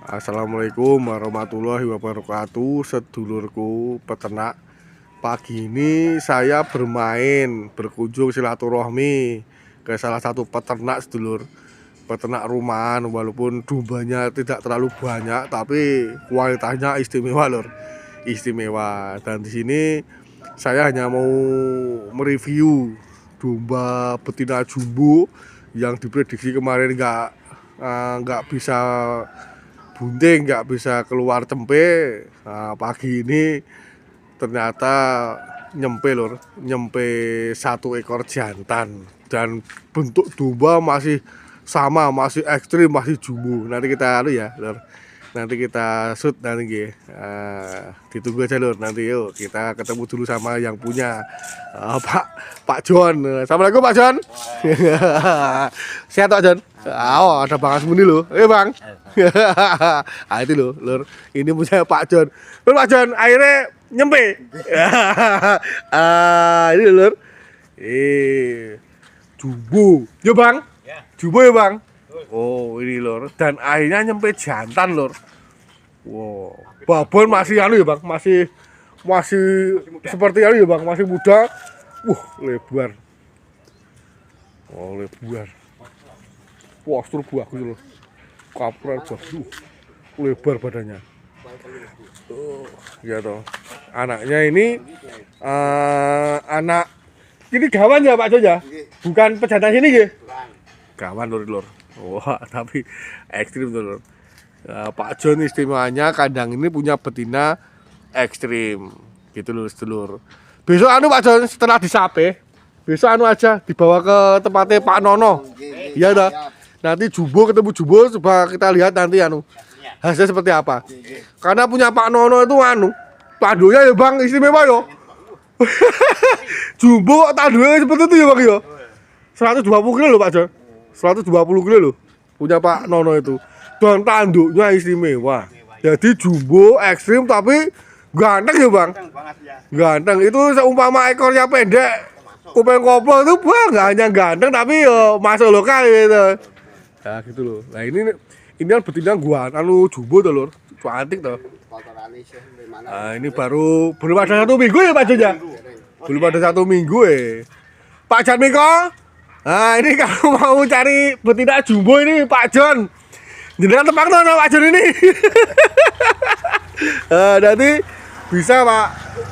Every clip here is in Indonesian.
Assalamualaikum warahmatullahi wabarakatuh. Sedulurku peternak, pagi ini saya berkunjung silaturahmi ke salah satu peternak sedulur, peternak rumahan. Walaupun dombanya tidak terlalu banyak, tapi kualitasnya istimewa lor, istimewa. Dan di sini saya hanya mau mereview domba betina jumbo yang diprediksi kemarin nggak bisa bunting, nggak bisa keluar tempe. Nah, pagi ini ternyata nyempe satu ekor jantan, dan bentuk domba masih sama, masih ekstrim, masih jumbo. Nanti kita ya lor, nanti kita shoot nanti ditunggu aja lor. Nanti yuk kita ketemu dulu sama yang punya, Pak John. Assalamualaikum Pak John. Sehat Pak John? Oh, ada Bang Asmuni loh. Bang. Itu loh, lur. Ini punya Pak John. Lur, Pak John, akhirnya nyempe. Ini lur. Jumbo. Ya, Bang. Jumbo ya, Bang. Oh, ini lur. Dan akhirnya nyempe jantan, lur. Wow. Babon masih ya, Bang. Masih seperti ya, Bang. Masih muda. Lebar. Oh, lebar. Postur bagus loh, kapuran bagus, lebar badannya. Ya toh. Anaknya ini anak ini gawan ya Pak Jo ya, bukan pejantan sini ya? Gawan lor. Wah, tapi ekstrim tuh lor. Pak Jo istimewanya kandang ini punya betina ekstrim, gitu loh sedulur. Besok Pak Jo setelah disape, besok aja dibawa ke tempatnya Pak Nono. Iya dah. Nanti jumbo ketemu jumbo, coba kita lihat nanti hasilnya seperti apa. Karena punya Pak Nono itu tandunya ya Bang istimewa yo. Jumbo tandunya seperti itu ya Bang yo. 120 kilo loh Pak Jo. 120 kilo loh punya Pak Nono itu. Dan tanduknya istimewa. Jadi jumbo ekstrim tapi ganteng ya Bang. Ganteng itu seumpama ekornya pendek, kuping koplo itu nggak hanya ganteng tapi yo masuk lokal gitu. Ya gitu loh. Nah ini kan betina gua jumbo tuh lor, cantik tuh. Nah ini belum ada 1 minggu ya Pak Jo ya. Belum ada 1 minggu Pak Jan Miko. Nah ini kalau mau cari betina jumbo ini Pak John, jenengan tepang tuh Pak John ini. Nanti bisa Pak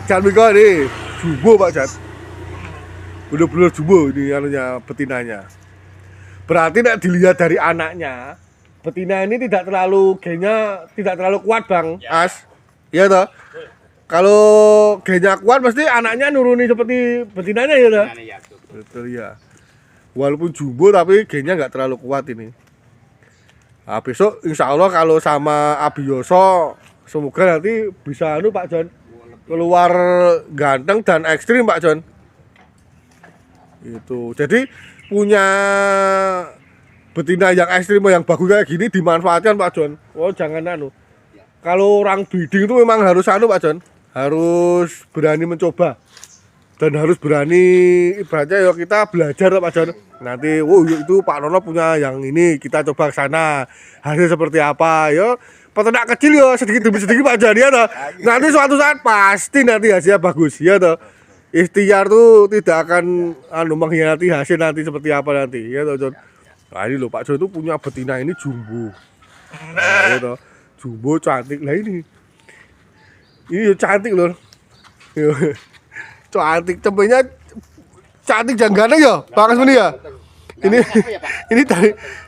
Jan Miko ini jumbo Pak Jan. Bener-bener jumbo ini betinanya. Berarti tidak dilihat dari anaknya, betina ini tidak terlalu kuat Bang As. Iya toh? Kalau gennya kuat pasti anaknya nuruni seperti betinanya ya toh? Betul ya. Walaupun jumbo tapi gennya nggak terlalu kuat ini. Nah, besok insya Allah kalau sama Abioso semoga nanti bisa Pak John keluar ganteng dan ekstrim Pak John. Itu. Jadi punya betina yang ekstrim yang bagus kayak gini dimanfaatkan Pak John. Oh jangan kalau orang breeding itu memang harus Pak John, harus berani mencoba dan harus berani ibaratnya ya kita belajar Pak John. Nanti itu Pak Nono punya yang ini, kita coba ke sana hasil seperti apa ya. Peternak kecil ya sedikit demi sedikit Pak John ya toh. Nanti suatu saat pasti nanti hasilnya bagus ya toh. Ikhtiar tuh tidak akan mengkhianati hasil nanti seperti apa nanti ya toh John. Nah ini loh Pak John itu punya betina ini jumbo. Nah, ya toh. Jumbo cantik lah ini cantik loh. Cantik tempenya cantik janggana ya Bang Asmuni ya.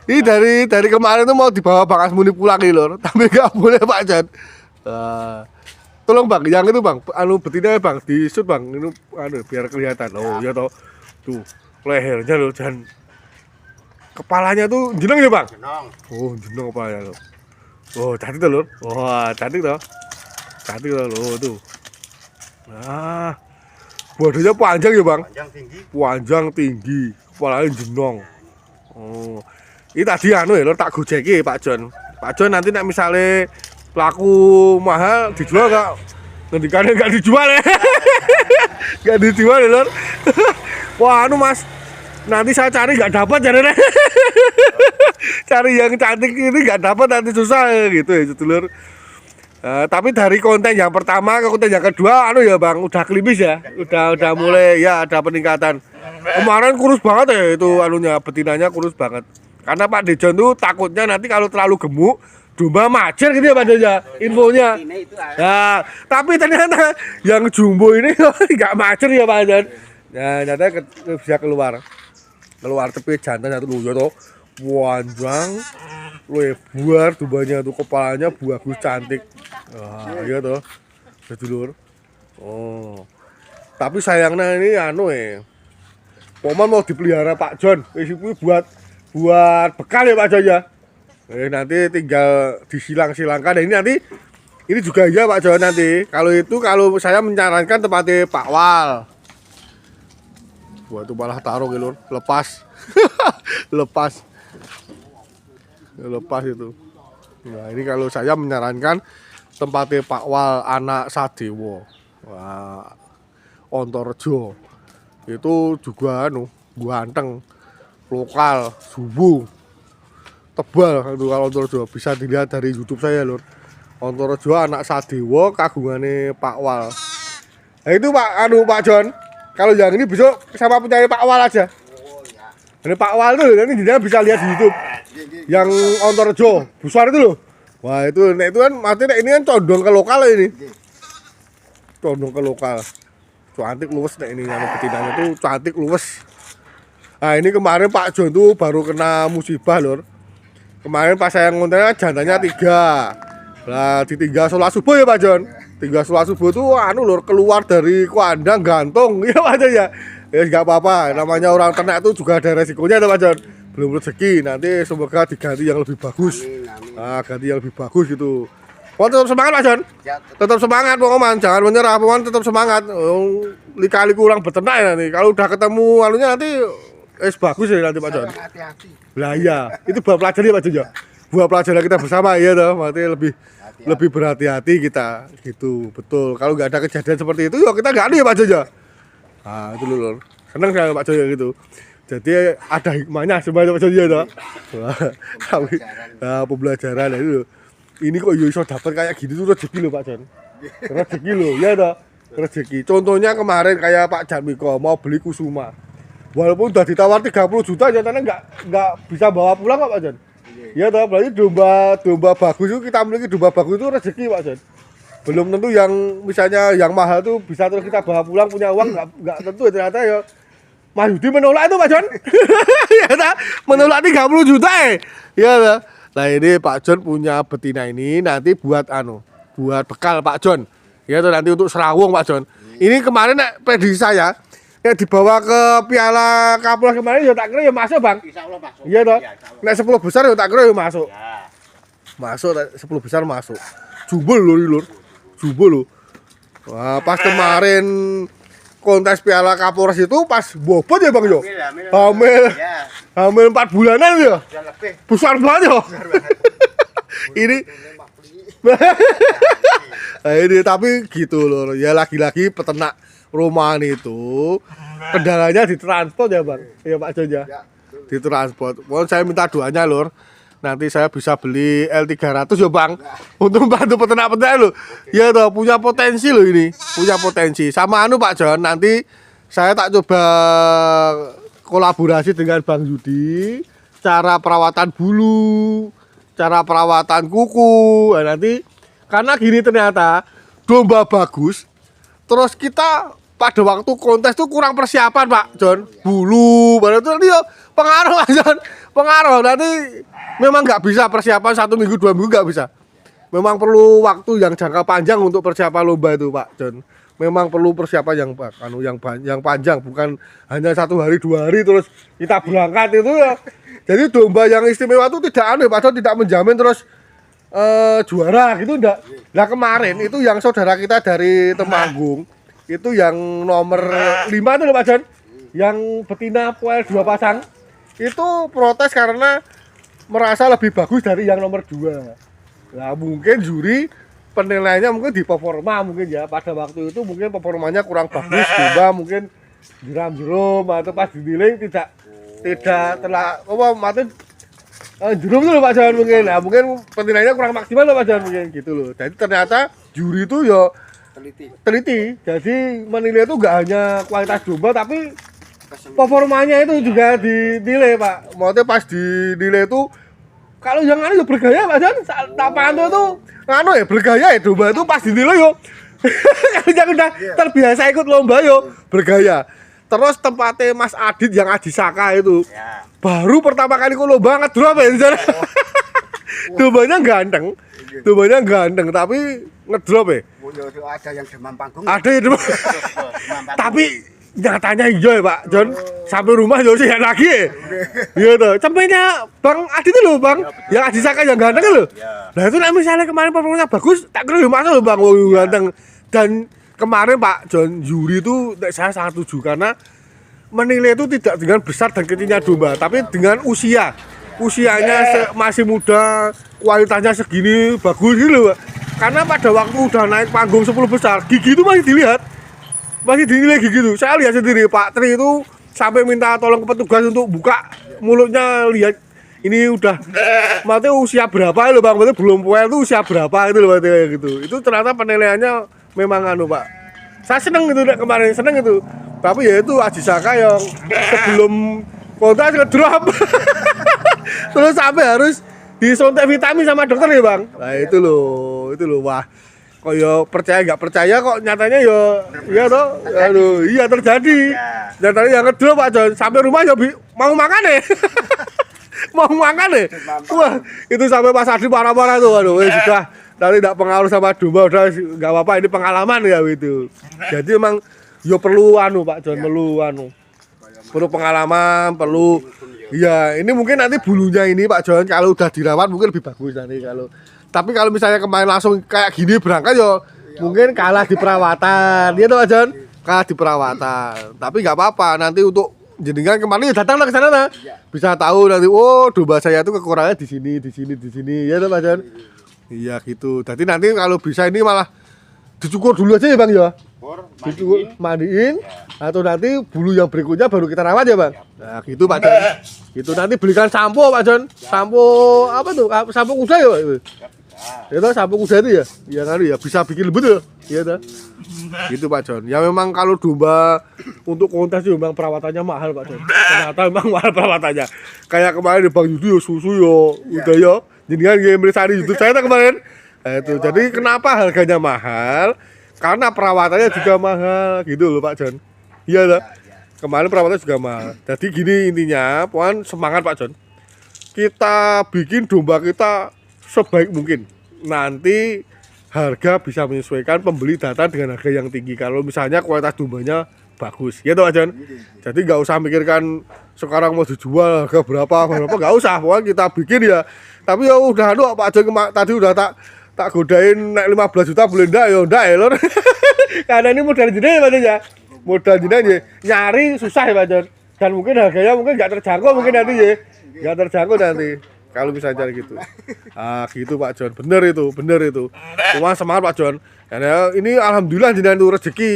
Ini dari kemarin tuh mau dibawa Bang Asmuni pulang nih lor, tapi nggak boleh Pak John. Tolong Bang, yang itu Bang, betina Bang, di shoot Bang, ini biar kelihatan. Oh ya toh, tuh lehernya loh dan kepalanya tuh jeneng ya Bang. Oh jeneng kepalanya loh. Oh cantik tuh lor, wah cantik tuh loh tuh. Nah, badannya panjang ya Bang, panjang tinggi, kepalanya jenong. Oh, ini tadi ya lor tak gojeki Pak John. Pak John nanti misalnya laku mahal dijual ngendikannya nggak dijual ya. Nggak dijual ya lor. Wah Mas Nanti saya cari nggak dapat jadi cari yang cantik ini nggak dapat, nanti susah gitu ya sedulur. Tapi dari konten yang pertama ke konten yang kedua anu ya Bang, udah klimis ya, udah mulai ya ada peningkatan. Kemarin kurus banget ya itu anunya, betinanya kurus banget. Karena Pak Dejon tuh takutnya nanti kalau terlalu gemuk domba macer gitu ya Pak Dejon ya, infonya. Nah, tapi ternyata yang jumbo ini nggak macer ya Pak Dejon. Nah, ternyata bisa keluar tapi jantan satu loh tuh panjang, lebar tumbanya tuh, kepalanya bagus cantik. Iya tuh sedulur. Tapi sayangnya ini anu Poman mau dipelihara Pak Jon. Ini buat bekal ya Pak Jon ya. Nanti tinggal disilang-silangkan. Ini nanti ini juga ya Pak Jon nanti. Kalau saya menyarankan tempatnya Pak Wal. Wah itu malah taruh gitu, lepas. lepas itu. Nah ini kalau saya menyarankan tempatnya Pak Wal anak Sadewo, wah Ontorejo itu juga ganteng, lokal, subuh, tebal. Kalau Ontorejo bisa dilihat dari YouTube saya lur. Ontorejo anak Sadewo kagungane Pak Wal. Nah itu Pak Jon. Kalau yang ini besok sama pencari Pak Wal aja. Ini Pak Wal tuh nanti dia bisa lihat di YouTube. Yang Ontorejo besar itu loh. Wah itu kan artinya ini kan condong ke lokal ini. Condong ke lokal. Cantik luwes ini yang betinanya tuh cantik luwes. Nah ini kemarin Pak Jon tuh baru kena musibah lor. Kemarin pas saya ngontennya jantannya 3. Lah ditinggal sholat subuh ya Pak Jon. Tinggal sholat subuh tuh lur keluar dari kandang gantung ya Pak Jon ya. Ya nggak apa-apa, namanya orang ternak itu juga ada resikonya Pak Jon. Belum rezeki, nanti semoga diganti yang lebih bagus. Nah, ganti yang lebih bagus gitu. Tetap semangat Pak Jon. Tetap semangat Poman, jangan menyerah Poman, tetap semangat. Lika-liku orang beternak ya nanti. Kalau udah ketemu anunya nanti bagus ya nanti Pak Jon. Lah iya, itu buat pelajaran Pak Jon ya. Buat pelajaran kita bersama ya toh, berarti lebih berhati-hati kita gitu. Betul. Kalau nggak ada kejadian seperti itu ya kita nggak ada ya Pak Jon ya. Nah, itu lur. Seneng saya Pak Jon ya gitu. Jadi ada hikmahnya sebenarnya Pak Jon ya toh. Nah, pembelajaran itu. Ini kok bisa dapat kayak gini tuh rezeki loh Pak Jon. Rezeki loh, ya toh. Rezeki. Contohnya kemarin kayak Pak Jatmiko mau beli kusuma. Walaupun udah ditawar 30 juta nyatanya nggak bisa bawa pulang kok Pak Jon. Ya toh, berarti domba bagus itu kita miliki domba bagus itu rezeki Pak Jon. Belum tentu yang misalnya yang mahal tuh bisa terus kita bawa pulang punya uang, nggak tentu ternyata ya. Mas Yudi menolak itu Pak Jon. Ya toh, menolak 30 juta ya toh. Nah ini Pak Jon punya betina ini nanti buat bekal Pak Jon. Ya tuh nanti untuk serawung Pak Jon. Ini kemarin prediksi saya dibawa ke Piala Kapolres kemarin ya tak kira ya masuk Bang. Insyaallah masuk. Iya toh. Nek 10 besar ya tak kira ya masuk. Masuk 10 besar masuk. Jumbo lur. Jumbo lho. Wah, pas kemarin kontes Piala Kapolres itu pas bobot ya Bang yo. Hamil 4 bulanan ya. Besar banget ya. Ini ini tapi gitu loh. Ya lagi-lagi peternak rumahan itu kendalanya ditransport ya Bang. Iya Pak Jon ya. Ditransport. Mohon saya minta doanya lur. Nanti saya bisa beli L300 ya Bang. Untuk membantu peternak-peternak loh. Ya toh punya potensi loh ini. Punya potensi. Sama Pak Jon nanti saya tak coba kolaborasi dengan Bang Yudi. Cara perawatan bulu, cara perawatan kuku. Nah, nanti karena gini ternyata domba bagus. Terus kita pada waktu kontes tuh kurang persiapan Pak Jon. Bulu, baru itu nanti ya pengaruh Pak Jon. Pengaruh nanti memang nggak bisa persiapan 1 minggu 2 minggu nggak bisa. Memang perlu waktu yang jangka panjang untuk persiapan lomba itu Pak Jon. Memang perlu persiapan yang panjang, bukan hanya 1 hari 2 hari terus kita berangkat itu ya. Jadi domba yang istimewa itu tidak Pak Jon, tidak menjamin terus juara gitu enggak. Nah kemarin itu yang saudara kita dari Temanggung itu yang nomor 5 itu loh Pak Jon, yang betina poel 2 pasang itu protes karena merasa lebih bagus dari yang nomor 2. Nah mungkin juri penilaiannya mungkin di performa mungkin ya, pada waktu itu mungkin performanya kurang bagus, domba mungkin jeram atau pas diniling tidak telah apa mati jerum tuh loh Pak Jon mungkin. Nah, mungkin penilaiannya kurang maksimal loh Pak Jon mungkin gitu loh. Jadi ternyata juri itu ya teliti. Jadi menilai itu enggak hanya kualitas domba tapi performanya itu juga dinilai Pak. Maksudnya pas dinilai itu kalau yang anu ya bergaya Pak Jon, tak pantau itu anu ya bergaya ya domba itu pas dinilai yo. Kalau yang udah terbiasa ikut lomba yo bergaya. Terus tempatnya Mas Adit yang Adi Saka itu baru pertama kali ikut lomba ngedrop ya di sana. Dombanya ganteng tapi ngedrop ya. Ada yang demam panggung. Ada yang demam. Tapi nyatanya iya ya Pak Jon, sampai rumah jauh sehat lagi ya. Iya tuh, sampainya Bang Adi itu loh Bang, yang Adi Saka yang ganteng loh. Nah itu misalnya kemarin performanya bagus, tak kira ya masa loh Bang, ganteng. Dan kemarin Pak Jon juri itu saya sangat setuju karena menilai itu tidak dengan besar dan kecilnya domba, tapi dengan usianya masih muda, kualitasnya segini bagus gitu loh Pak. Karena pada waktu udah naik panggung 10 besar, gigi itu masih dilihat. Masih dinilai gitu. Saya lihat sendiri Pak Tri itu sampai minta tolong ke petugas untuk buka mulutnya lihat ini udah maksudnya usia berapa loh Bang, maksudnya belum puel itu usia berapa itu loh maksudnya gitu. Itu ternyata penilaiannya memang anu Pak. Saya seneng itu kemarin seneng itu. Tapi ya itu Adi Saka yang sebelum kontak ngedrop. Terus sampai harus disuntik vitamin sama dokter ya Bang. Nah itu loh wah. Kok ya percaya nggak percaya kok nyatanya ya iya toh aduh iya terjadi nyatanya yang ngedrop Pak Jon sampai rumah ya mau makan ya wah itu sampai Mas Adi parah-parah tuh aduh sudah tadi tidak pengaruh sama domba udah nggak apa-apa ini pengalaman ya gitu jadi emang ya perlu Pak Jon perlu pengalaman perlu iya ini mungkin nanti bulunya ini Pak Jon kalau udah dirawat mungkin lebih bagus nanti tapi kalau misalnya kemarin langsung kayak gini berangkat yo mungkin kalah di perawatan dia tuh Pak Jon kalah di perawatan tapi nggak apa-apa nanti untuk jenengan kemarin datanglah ke sana nah. Bisa tahu nanti oh domba saya itu kekurangannya di sini ya tuh Pak Jon iya gitu jadi nanti kalau bisa ini malah dicukur dulu aja ya Bang ya dicukur mandiin atau nanti bulu yang berikutnya baru kita rawat ya Bang nah gitu Pak Jon gitu nanti belikan sampo Pak Jon sampo apa tuh sampo kuda ya Pak itu sampo kuda itu ya kan ya bisa bikin lembut ya iya tuh gitu Pak Jon ya memang kalau domba untuk kontes itu memang perawatannya mahal Pak Jon ternyata memang mahal perawatannya kayak kemarin di Bang Yudi susu udah jadi kan merisa di YouTube saya kemarin itu jadi kenapa harganya mahal karena perawatannya juga mahal gitu loh Pak Jon iya tuh kemarin perawatannya juga mahal jadi gini intinya puan semangat Pak Jon kita bikin domba kita sebaik mungkin nanti harga bisa menyesuaikan pembeli datang dengan harga yang tinggi kalau misalnya kualitas dombanya bagus ya Pak Jon jadi nggak usah mikirkan sekarang mau dijual harga berapa nggak usah pokoknya kita bikin ya tapi ya udah Pak Jon tadi udah tak godain naik 15 juta boleh enggak ya lor karena ini modal jeneng ya modal jeneng nyari susah ya Pak Jon dan mungkin harganya mungkin nggak terjangkau mungkin nanti nggak terjangkau nanti kalau bisa cari gitu gitu Pak Jon bener itu cuma semangat Pak Jon karena ini alhamdulillah jenengan itu rezeki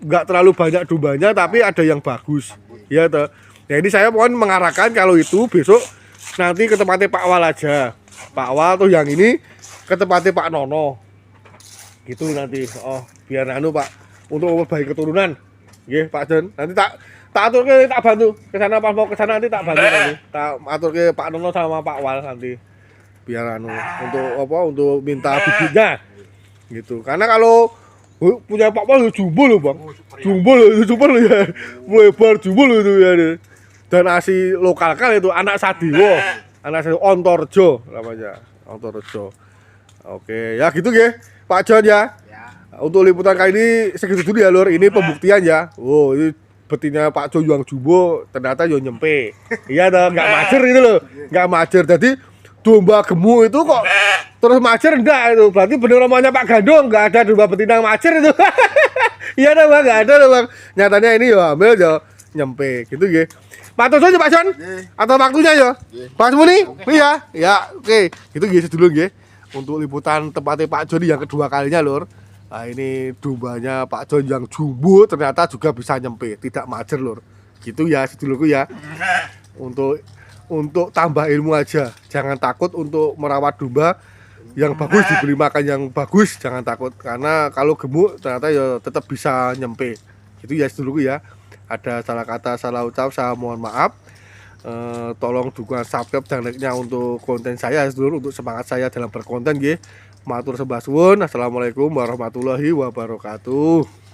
nggak terlalu banyak dombanya tapi ada yang bagus ya toh ya ini saya mohon mengarahkan kalau itu besok nanti ke tempatnya Pak Wal aja Pak Wal tuh yang ini ke tempatnya Pak Nono gitu nanti biar Pak untuk memperbaiki keturunan nggih Pak Jon nanti tak atur tak bantu ke sana pas mau ke sana nanti tak bantu nanti tak atur ke Pak Nono sama Pak Wal nanti biar untuk minta bibitnya gitu karena kalau punya Pak Wal jumbo loh Bang jumbo loh super loh ya lebar jumbo loh itu ya dan asli lokal kan itu anak Sadiwo Ontorjo namanya Ontorjo oke ya gitu ya Pak Jon ya untuk liputan kali ini segitu dulu ya lor ini pembuktian ya ini betina Pak Jo yang jumbo ternyata yo nyempe iya dong nggak macer itu loh nggak macer jadi domba gemuk itu kok terus macer enggak itu berarti bener namanya Pak Gandong nggak ada domba betina macer itu iya dong Bang nggak ada loh Bang nyatanya ini yo ambil yo nyempe gitu ya Pak Toso aja Pak Jon atau waktunya yo Pak Muni iya oke gitu gitu dulu ya untuk liputan tempatnya Pak Joni yang kedua kalinya lor Nah ini dombanya Pak John yang jumbo ternyata juga bisa nyempe, tidak majer lur. Gitu ya sedulurku ya. Untuk tambah ilmu aja, jangan takut untuk merawat domba yang bagus, diberi makan yang bagus, jangan takut karena kalau gemuk ternyata ya tetap bisa nyempe. Gitu ya sedulurku ya. Ada salah kata, salah ucap, saya mohon maaf. Tolong dukungan subscribe dan like-nya untuk konten saya sedulur, untuk semangat saya dalam berkonten nggih. Matur sembah suwun. Assalamualaikum warahmatullahi wabarakatuh.